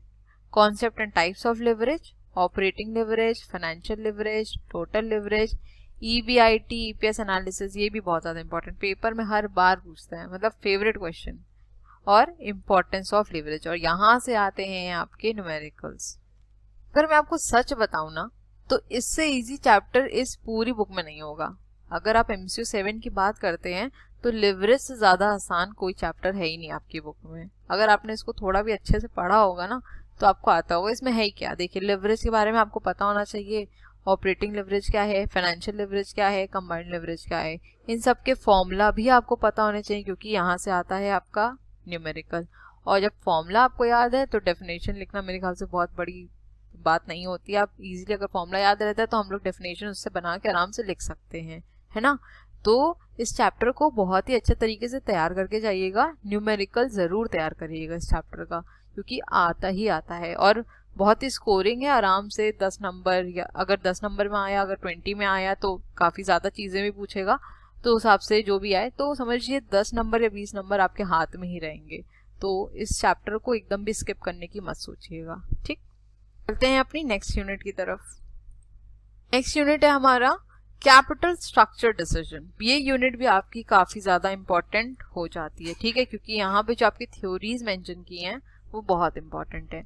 Concept and types of leverage, operating leverage, financial leverage, total leverage, EBIT, EPS analysis, ये भी बहुत ज्यादा इंपॉर्टेंट, पेपर में हर बार पूछते हैं, मतलब फेवरेट क्वेश्चन। और इम्पोर्टेंस ऑफ लिवरेज, और यहाँ से आते हैं आपके न्यूमेरिकल्स। अगर मैं आपको सच बताऊं ना तो इससे इजी चैप्टर इस पूरी बुक में नहीं होगा। अगर आप MCQ 7 की बात करते हैं तो लिवरेज से ज्यादा आसान कोई चैप्टर है ही नहीं आपकी बुक में। अगर आपने इसको थोड़ा भी अच्छे से पढ़ा होगा ना तो आपको आता होगा इसमें है ही क्या। देखिए लिवरेज के बारे में आपको पता होना चाहिए, ऑपरेटिंग लिवरेज क्या है, फाइनेंशियल लिवरेज क्या है, कंबाइंड लिवरेज क्या है, इन सब के फॉर्मूला भी आपको पता होने चाहिए क्योंकि यहाँ से आता है आपका न्यूमेरिकल। और जब फॉर्मूला आपको याद है तो डेफिनेशन लिखना मेरे ख्याल से बहुत बड़ी बात नहीं होती है। आप इजीली अगर फॉर्मूला याद रहता है तो हम लोग डेफिनेशन उससे बना के आराम से लिख सकते हैं, है ना। तो इस चैप्टर को बहुत ही अच्छे तरीके से तैयार करके जाइएगा, न्यूमेरिकल जरूर तैयार करिएगा इस चैप्टर का, क्योंकि आता ही आता है और बहुत ही स्कोरिंग है, आराम से 10 नंबर, या अगर 10 नंबर में आया, अगर 20 में आया तो काफी ज्यादा चीजें भी पूछेगा, तो उस हिसाब से जो भी आए तो समझिए 10 नंबर या 20 नंबर आपके हाथ में ही रहेंगे। तो इस चैप्टर को एकदम भी स्किप करने की मत सोचिएगा, ठीक। चलते हैं अपनी नेक्स्ट यूनिट की तरफ। नेक्स्ट यूनिट है हमारा कैपिटल स्ट्रक्चर डिसीजन। ये यूनिट भी आपकी काफी ज्यादा इंपॉर्टेंट हो जाती है, ठीक है, क्योंकि यहाँ पे जो आपकी थ्योरीज मेंशन की हैं वो बहुत इंपॉर्टेंट है।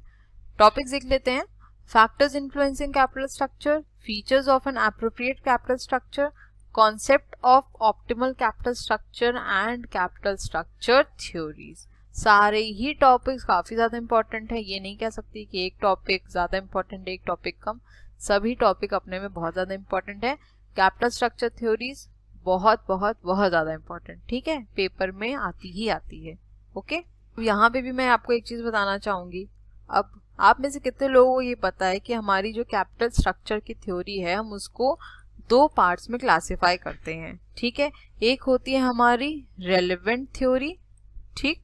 टॉपिक्स देख लेते हैं। Factors influencing capital structure, features of N appropriate capital structure, concept of optimal capital structure and capital structure theories. सारे ही टॉपिक्स काफी ज्यादा इंपॉर्टेंट है, ये नहीं कह सकती कि एक टॉपिक ज्यादा इंपॉर्टेंट है एक टॉपिक कम, सभी टॉपिक अपने में बहुत ज्यादा इंपॉर्टेंट है। कैपिटल स्ट्रक्चर थ्योरीज बहुत बहुत बहुत ज्यादा इंपॉर्टेंट, ठीक है, पेपर में आती ही आती है, ओके। यहाँ पे भी मैं आपको एक चीज बताना चाहूंगी। अब आप में से कितने लोगों को ये पता है कि हमारी जो कैपिटल स्ट्रक्चर की थ्योरी है हम उसको 2 पार्ट्स में क्लासिफाई करते हैं, ठीक है। एक होती है हमारी रेलेवेंट थ्योरी, ठीक,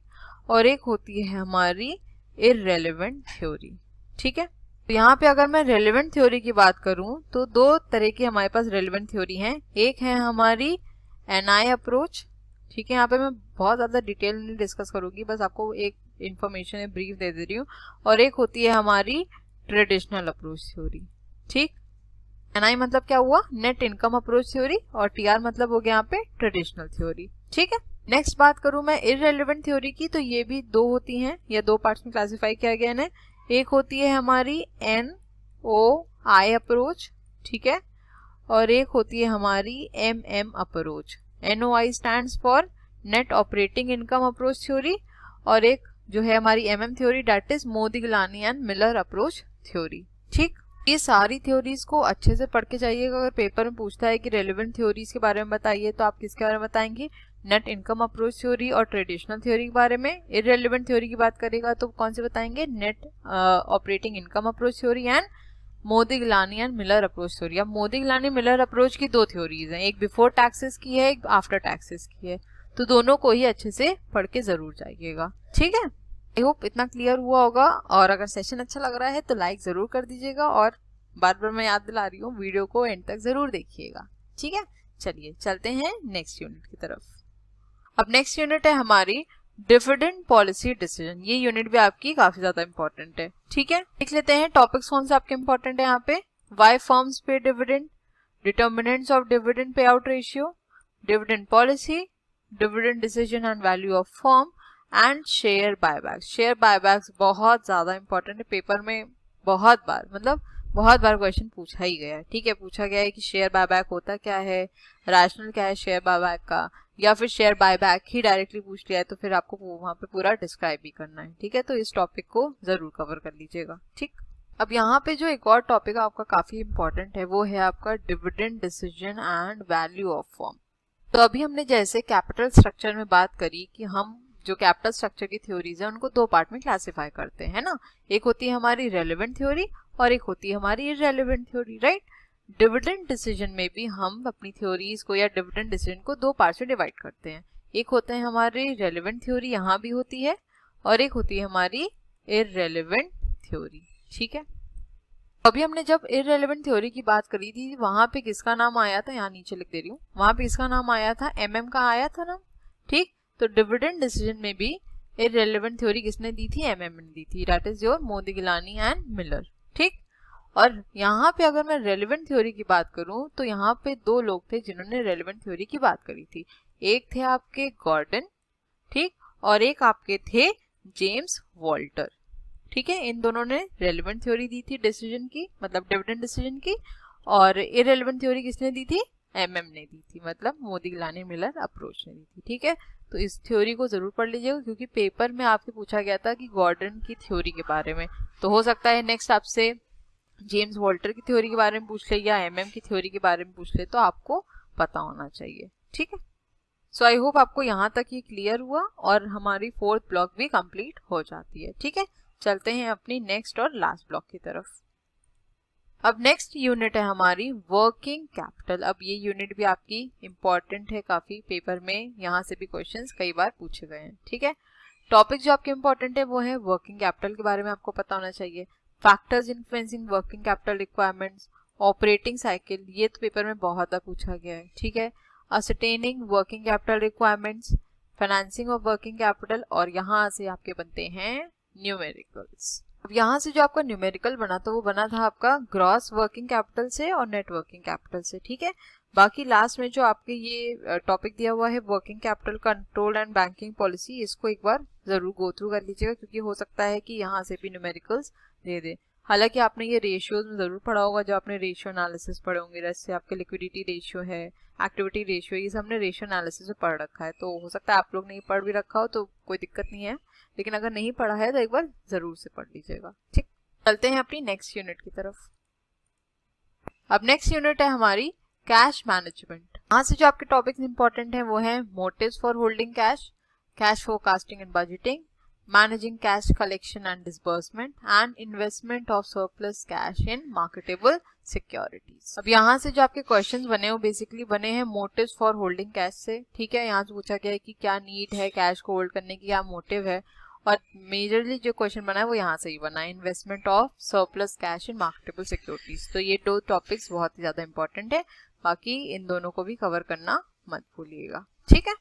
और एक होती है हमारी इररेलेवेंट थ्योरी, ठीक है। तो यहाँ पे अगर मैं रेलेवेंट थ्योरी की बात करूं तो 2 तरह की हमारे पास रेलेवेंट थ्योरी हैं। एक है हमारी NI अप्रोच, ठीक है, यहाँ पे मैं बहुत ज्यादा डिटेल नहीं डिस्कस करूंगी, बस आपको एक इंफॉर्मेशन ब्रीफ दे रही हूँ। और एक होती है हमारी ट्रेडिशनल अप्रोच थ्योरी, ठीक। NI मतलब क्या हुआ, नेट इनकम अप्रोच थ्योरी, और TR मतलब हो गया यहाँ पे ट्रेडिशनल थ्योरी। ठीक है, नेक्स्ट बात करूं मैं इररेलेवेंट थ्योरी की, तो ये भी दो होती हैं, या दो पार्ट्स में क्लासिफाई किया गया है। एक होती है हमारी NOI अप्रोच, ठीक है, और एक होती है हमारी MM approach. NOI stands for net operating income approach theory, और एक जो है हमारी MM theory that is Modigliani and Miller approach theory. ठीक, ये सारी थ्योरीज को अच्छे से पढ़ के जाइएगा। अगर पेपर में पूछता है कि रेलेवेंट थ्योरीज के बारे में बताइए, तो आप किसके बारे में बताएंगे, नेट इनकम अप्रोच थ्योरी और ट्रेडिशनल थ्योरी के बारे में। इररेलेवेंट थ्योरी की बात करेगा तो कौन से बताएंगे, net operating income approach theory and Modigliani and Miller approach theory. अब मोदिगलानी मिलर अप्रोच की दो थ्योरीज हैं, एक बिफोर टैक्सेस की है, एक आफ्टर टैक्सेस की है, तो दोनों को ही अच्छे से पढ़ के जरूर जाइएगा। ठीक है, आई होप इतना क्लियर हुआ होगा, और अगर सेशन अच्छा लग रहा है तो लाइक जरूर कर दीजिएगा, और बार बार मैं याद दिला रही हूँ, वीडियो को एंड तक जरूर देखिएगा। ठीक है, चलिए चलते हैं नेक्स्ट यूनिट की तरफ। अब नेक्स्ट यूनिट है हमारी डिविडेंड पॉलिसी डिसीजन। ये यूनिट भी आपकी काफी ज्यादा इंपॉर्टेंट है। ठीक है, देख लेते हैं टॉपिक्स कौन से आपके इंपॉर्टेंट है यहाँ पे। व्हाई फर्म्स पे dividend, determinants of dividend pay out ratio, dividend policy, dividend decision and value of firm, and share buybacks. Share buybacks बहुत ज्यादा इंपॉर्टेंट है, पेपर में बहुत बार क्वेश्चन पूछा ही गया है। ठीक है, पूछा गया है कि शेयर बायबैक होता क्या है, रैशनल क्या है शेयर बायबैक का, या फिर शेयर बायबैक ही डायरेक्टली पूछ लिया है तो फिर आपको वहां पे पूरा डिस्क्राइब भी करना है। ठीक है, तो इस टॉपिक को जरूर कवर कर लीजिएगा। ठीक, अब यहाँ पे जो एक और टॉपिक आपका काफी इंपॉर्टेंट है वो है आपका dividend decision and value of firm. तो अभी हमने जैसे कैपिटल स्ट्रक्चर में बात करी कि हम जो कैपिटल स्ट्रक्चर की थ्योरीज है उनको दो पार्ट में क्लासिफाई करते हैं ना, एक होती है हमारी रेलेवेंट थ्योरी और एक होती है हमारी irrelevant theory, right. Dividend decision में भी हम अपनी थ्योरीज को या डिविडेंड डिसीजन को दो पार्ट में डिवाइड करते हैं। एक होता है हमारी रेलेवेंट थ्योरी, यहाँ भी होती है, और एक होती है हमारी इररेलेवेंट थ्योरी। ठीक है, अभी हमने जब इररेलेवेंट थ्योरी की बात करी थी वहां पे किसका नाम आया था, यहाँ नीचे लिख दे रही हूँ, वहां पे इसका नाम आया था MM का आया था ना। ठीक, तो डिविडेंड डिसीजन में भी इररेलेवेंट थ्योरी किसने दी थी, MM ने दी थी, that is your Modigliani and Miller. ठीक, और यहाँ पे अगर मैं रेलेवेंट थ्योरी की बात करूं तो यहाँ पे दो लोग थे जिन्होंने रेलेवेंट थ्योरी की बात करी थी। एक थे आपके गॉर्डन, ठीक, और एक आपके थे जेम्स वॉल्टर। ठीक है, इन दोनों ने रेलेवेंट थ्योरी दी थी डिसीजन की, मतलब डिविडेंड डिसीजन की, और इररेलेवेंट थ्योरी किसने दी थी, MM ने दी थी, मतलब मोदिगलानी मिलर अप्रोच ने दी थी। ठीक है, तो इस थ्योरी को जरूर पढ़ लीजिएगा क्योंकि पेपर में आपसे पूछा गया था कि गॉर्डन की थ्योरी के बारे में, तो हो सकता है नेक्स्ट आपसे जेम्स वॉल्टर की थ्योरी के बारे में पूछ ले या MM की थ्योरी के बारे में पूछ ले, तो आपको पता होना चाहिए। ठीक है, सो आई होप आपको यहाँ तक ये क्लियर हुआ और हमारी फोर्थ ब्लॉक भी कंप्लीट हो जाती है। ठीक है, चलते हैं अपनी नेक्स्ट और लास्ट ब्लॉक की तरफ। अब नेक्स्ट यूनिट है हमारी वर्किंग कैपिटल। अब ये यूनिट भी आपकी इंपॉर्टेंट है काफी, पेपर में यहाँ से भी क्वेश्चंस कई बार पूछे गए हैं। ठीक है, टॉपिक जो आपके इंपॉर्टेंट है वो है वर्किंग कैपिटल के बारे में आपको पता होना चाहिए, factors influencing working capital requirements, operating cycle, ये तो पेपर में बहुत बार पूछा गया है। ठीक है, ascertaining working capital requirements, financing of working capital, और यहाँ से आपके बनते हैं न्यूमेरिकल्स। अब यहाँ से जो आपका न्यूमेरिकल बना था वो बना था आपका ग्रॉस वर्किंग कैपिटल से और नेट वर्किंग कैपिटल से। ठीक है, बाकी लास्ट में जो आपके ये टॉपिक दिया हुआ है working capital control and banking policy, इसको एक बार जरूर गो थ्रू कर लीजिएगा क्योंकि हो सकता है कि यहाँ से भी न्यूमेरिकल्स दे दे। हालांकि आपने ये रेशियोज में जरूर पढ़ा होगा, जो आपने रेशियो एनालिसिस पढ़े होंगे, जैसे आपके लिक्विडिटी रेशियो है, एक्टिविटी रेशियो, ये सब हमने रेशियो एनालिसिस में पढ़ रखा है, तो हो सकता है आप लोग नहीं पढ़ भी रखा हो तो कोई दिक्कत नहीं है, लेकिन अगर नहीं पढ़ा है तो एक बार जरूर से पढ़ लीजिएगा। ठीक, चलते हैं अपनी नेक्स्ट यूनिट की तरफ। अब नेक्स्ट यूनिट है हमारी कैश मैनेजमेंट। यहाँ से जो आपके टॉपिक्स इंपॉर्टेंट हैं वो है motives for holding cash, cash forecasting and budgeting, managing cash collection and disbursement, and investment of surplus cash in marketable securities। अब यहाँ से जो आपके क्वेश्चंस बने हो बेसिकली बने हैं मोटिव्स फॉर होल्डिंग कैश से। ठीक है, यहाँ से पूछा गया है कि क्या नीड है कैश को होल्ड करने की, क्या मोटिव है, और मेजरली जो क्वेश्चन बना है वो यहाँ से ही बना है, investment of surplus cash in marketable securities. तो ये दो टॉपिक्स बहुत ही ज्यादा इंपॉर्टेंट है, बाकी इन दोनों को भी कवर करना मत भूलिएगा। ठीक है,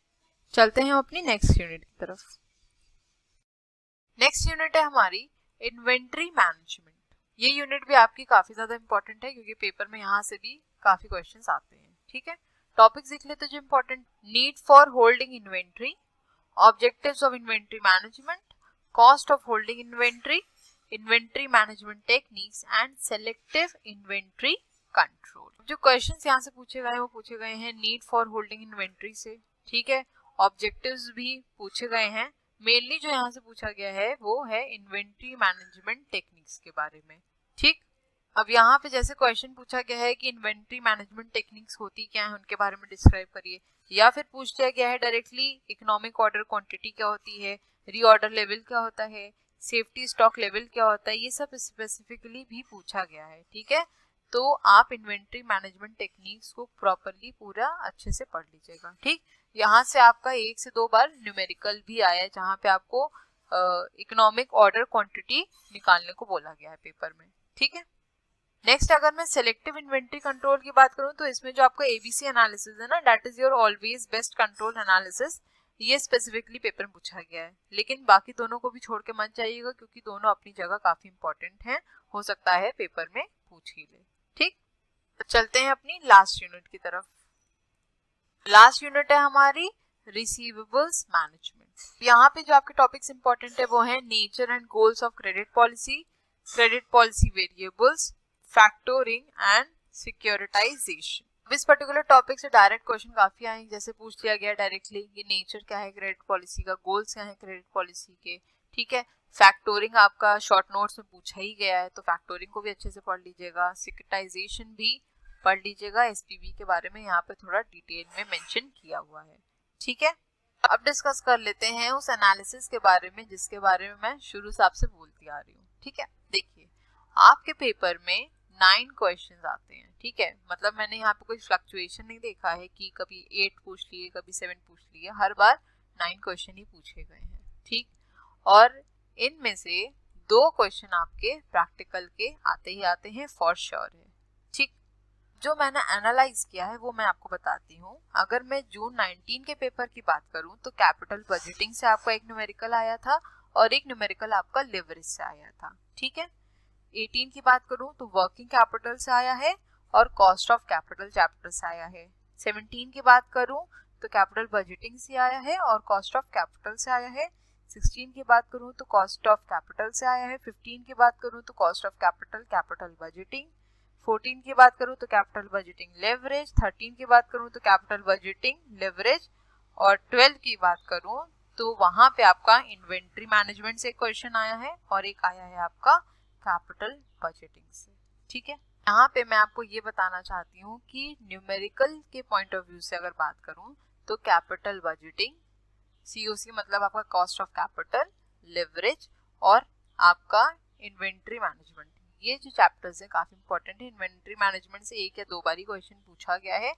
चलते हैं अपनी नेक्स्ट यूनिट की तरफ। नेक्स्ट यूनिट है हमारी इन्वेंट्री मैनेजमेंट। ये यूनिट भी आपकी काफी ज्यादा इंपॉर्टेंट है क्योंकि पेपर में यहाँ से भी काफी क्वेश्चंस आते हैं, ठीक है। टॉपिक्स देख लेते जो important, need for holding inventory, objectives of inventory management, cost of holding inventory, inventory management techniques and selective inventory control. जो क्वेश्चंस यहाँ से पूछे गए हैं वो पूछे गए हैं नीड फॉर होल्डिंग इन्वेंट्री से, ठीक है। ऑब्जेक्टिव्स भी पूछे गए हैं, मेनली जो यहाँ से पूछा गया है वो है इन्वेंट्री मैनेजमेंट टेक्निक्स के बारे में, ठीक। अब यहाँ पे जैसे क्वेश्चन पूछा गया है कि इन्वेंट्री मैनेजमेंट टेक्निक्स होती क्या है उनके बारे में डिस्क्राइब करिए, या फिर पूछ लिया गया है डायरेक्टली इकोनॉमिक ऑर्डर क्वांटिटी क्या होती है, रीऑर्डर लेवल क्या होता है, सेफ्टी स्टॉक लेवल क्या होता है, ये सब स्पेसिफिकली भी पूछा गया है, ठीक है। तो आप इन्वेंट्री मैनेजमेंट टेक्निक्स को प्रॉपरली पूरा अच्छे से पढ़ लीजिएगा, ठीक। यहाँ से आपका 1 से 2 बार न्यूमेरिकल भी आया है जहाँ पे आपको इकोनॉमिक ऑर्डर क्वांटिटी निकालने को बोला गया है पेपर में, ठीक है। नेक्स्ट अगर मैं सिलेक्टिव इन्वेंट्री कंट्रोल की बात करूं तो इसमें जो आपका एबीसी एनालिसिस है ना, that is your always best control analysis, ये स्पेसिफिकली पेपर में पूछा गया है। लेकिन बाकी दोनों को भी छोड़ के मत जाइएगा क्योंकि दोनों अपनी जगह काफी इंपॉर्टेंट हैं, हो सकता है पेपर में पूछ ही ले, ठीक। तो चलते हैं अपनी लास्ट यूनिट की तरफ। लास्ट यूनिट है हमारी रिसीवेबल्स मैनेजमेंट। यहाँ पे जो आपके टॉपिक्स इंपॉर्टेंट है वो है nature and goals of credit policy variables, factoring and securitization. इस पर्टिकुलर टॉपिक से डायरेक्ट क्वेश्चन काफी आए, जैसे पूछ लिया गया डायरेक्टली कि नेचर क्या है क्रेडिट पॉलिसी का, गोल्स क्या है क्रेडिट पॉलिसी के, ठीक है। फैक्टोरिंग आपका शॉर्ट नोट्स में पूछा ही गया है तो फैक्टोरिंग को भी अच्छे से पढ़ लीजिएगा, सिक्योरिटाइजेशन भी पढ़ लीजिएगा, एसपीवी के बारे में यहाँ पे थोड़ा डिटेल में मेंशन किया हुआ है, ठीक है। अब डिस्कस कर लेते हैं उस एनालिसिस के बारे में जिसके बारे में मैं शुरू से आपसे बोलती आ रही हूँ, ठीक है। देखिए आपके पेपर में 9 क्वेश्चंस आते हैं, ठीक है। मतलब मैंने यहाँ पे कोई फ्लक्चुएशन नहीं देखा है कि कभी 8 पूछ लिए कभी 7 पूछ लिए, हर बार 9 क्वेश्चन ही पूछे गए हैं, ठीक। और इनमें से 2 क्वेश्चन आपके प्रैक्टिकल के आते ही आते हैं, फॉर श्योर है, ठीक। जो मैंने एनालाइज किया है वो मैं आपको बताती हूँ। अगर मैं जून 19 के पेपर की बात करूँ तो कैपिटल बजटिंग से आपका एक न्यूमेरिकल आया था और एक न्यूमेरिकल आपका लेवरेज से आया था, ठीक है। 18 की बात करूं तो वर्किंग कैपिटल से आया है और कॉस्ट ऑफ कैपिटल चैप्टर से आया है। 17 की बात करूं तो कैपिटल बजटिंग से आया है और कॉस्ट ऑफ कैपिटल से आया है। 16 की बात करूं तो कॉस्ट ऑफ कैपिटल से आया है। 15 की बात करूं तो कॉस्ट ऑफ कैपिटल बजटिंग। 14 की बात करूं तो कैपिटल बजटिंग लेवरेज। 13 की बात करूं तो कैपिटल बजटिंग लेवरेज और 12 की बात करूं तो वहां पे आपका इन्वेंट्री मैनेजमेंट से क्वेश्चन आया है और एक आया है आपका कैपिटल बजटिंग से, ठीक है। यहाँ पे मैं आपको ये बताना चाहती हूँ कि न्यूमेरिकल के पॉइंट ऑफ व्यू से अगर बात करूँ तो कैपिटल बजटिंग, सीओसी मतलब आपका कॉस्ट ऑफ कैपिटल, लेवरेज और आपका इन्वेंट्री मैनेजमेंट, ये जो चैप्टर्स हैं काफी इंपॉर्टेंट है। इन्वेंट्री मैनेजमेंट से 1 या 2 बार ही क्वेश्चन पूछा गया है,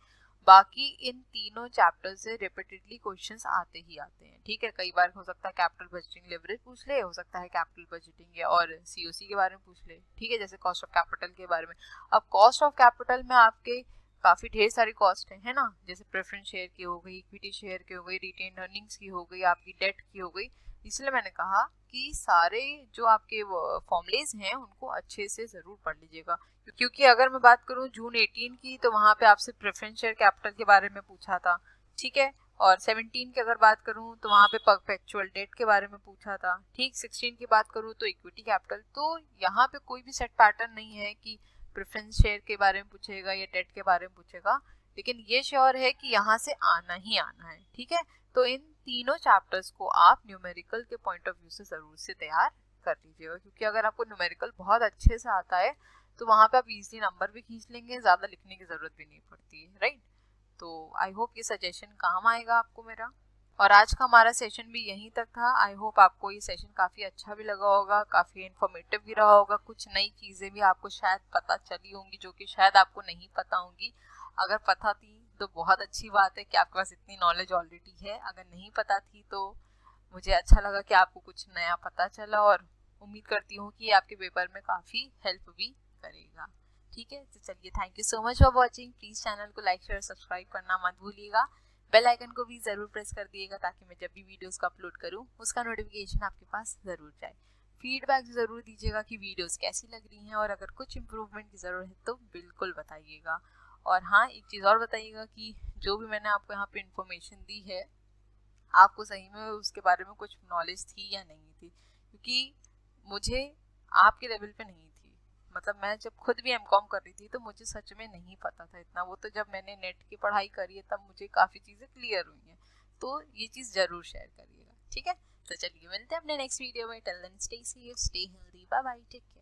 बाकी इन तीनों चैप्टर से रिपीटेडली क्वेश्चंस आते ही आते हैं, ठीक है। कई बार हो सकता है कैपिटल बजटिंग लेवरेज पूछ ले, हो सकता है कैपिटल बजटिंग और सीओसी के बारे में पूछ ले, ठीक है, जैसे कॉस्ट ऑफ कैपिटल के बारे में। अब कॉस्ट ऑफ कैपिटल में आपके काफी ढेर सारी कॉस्ट है ना, जैसे प्रेफरेंस शेयर की हो गई, इक्विटी शेयर की हो गई, रिटेन अर्निंग्स की हो गई, आपकी डेट की हो गई। इसलिए मैंने कहा कि सारे जो आपके फॉर्मूलेज हैं उनको अच्छे से जरूर पढ़ लीजिएगा, क्योंकि अगर मैं बात करूं जून 18 की तो वहां पे आपसे प्रेफरेंस शेयर कैपिटल के बारे में पूछा था, ठीक है। और 17 की अगर बात करूं तो वहां पे परपेचुअल डेट के बारे में पूछा था, ठीक। 16 की बात करूं तो इक्विटी कैपिटल। तो यहाँ पे कोई भी सेट पैटर्न नहीं है कि प्रेफरेंस शेयर के बारे में पूछेगा या डेट के बारे में पूछेगा, लेकिन ये श्योर है कि यहाँ से आना ही आना है, ठीक है। तो इन तीनों चैप्टर्स को आप न्यूमेरिकल के पॉइंट ऑफ व्यू से जरूर से तैयार कर लीजिएगा, क्योंकि अगर आपको न्यूमेरिकल बहुत अच्छे से आता है तो वहाँ पे आप इजीली नंबर भी खींच लेंगे, ज़्यादा लिखने की ज़रूरत भी नहीं पड़ती है, राइट। तो आई होप ये सजेशन काम आएगा आपको मेरा। और आज का हमारा सेशन भी यहीं तक था। आई होप आपको ये सेशन काफ़ी अच्छा भी लगा होगा, काफ़ी इन्फॉर्मेटिव भी रहा होगा, कुछ नई चीज़ें भी आपको शायद पता चली होंगी जो कि शायद आपको नहीं पता होंगी। अगर पता थी तो बहुत अच्छी बात है कि आपके पास इतनी नॉलेज ऑलरेडी है, अगर नहीं पता थी तो मुझे अच्छा लगा कि आपको कुछ नया पता चला और उम्मीद करती हूँ कि आपके पेपर में काफ़ी हेल्प भी करेगा, ठीक है। तो चलिए, thank you so much for watching. Please channel को लाइक शेयर सब्सक्राइब करना मत भूलिएगा। बेल आइकन को भी ज़रूर प्रेस कर दिएगा ताकि मैं जब भी वीडियोस को अपलोड करूँ उसका नोटिफिकेशन आपके पास ज़रूर जाए। फीडबैक ज़रूर दीजिएगा कि वीडियोस कैसी लग रही हैं, और अगर कुछ इम्प्रूवमेंट की ज़रूरत है तो बिल्कुल बताइएगा। और हाँ, एक चीज़ और बताइएगा कि जो भी मैंने आपको यहाँ पे इन्फॉर्मेशन दी है, आपको सही में उसके बारे में कुछ नॉलेज थी या नहीं थी, क्योंकि मुझे आपके लेवल पे नहीं थी। मतलब मैं जब खुद भी एमकॉम कर रही थी तो मुझे सच में नहीं पता था इतना। वो तो जब मैंने नेट की पढ़ाई करी है तब मुझे काफ़ी चीज़ें क्लियर हुई हैं। तो ये चीज़ ज़रूर शेयर करिएगा, ठीक है। तो चलिए मिलते हैं अपने नेक्स्ट वीडियो में। Till then stay safe, stay healthy, bye bye, take care.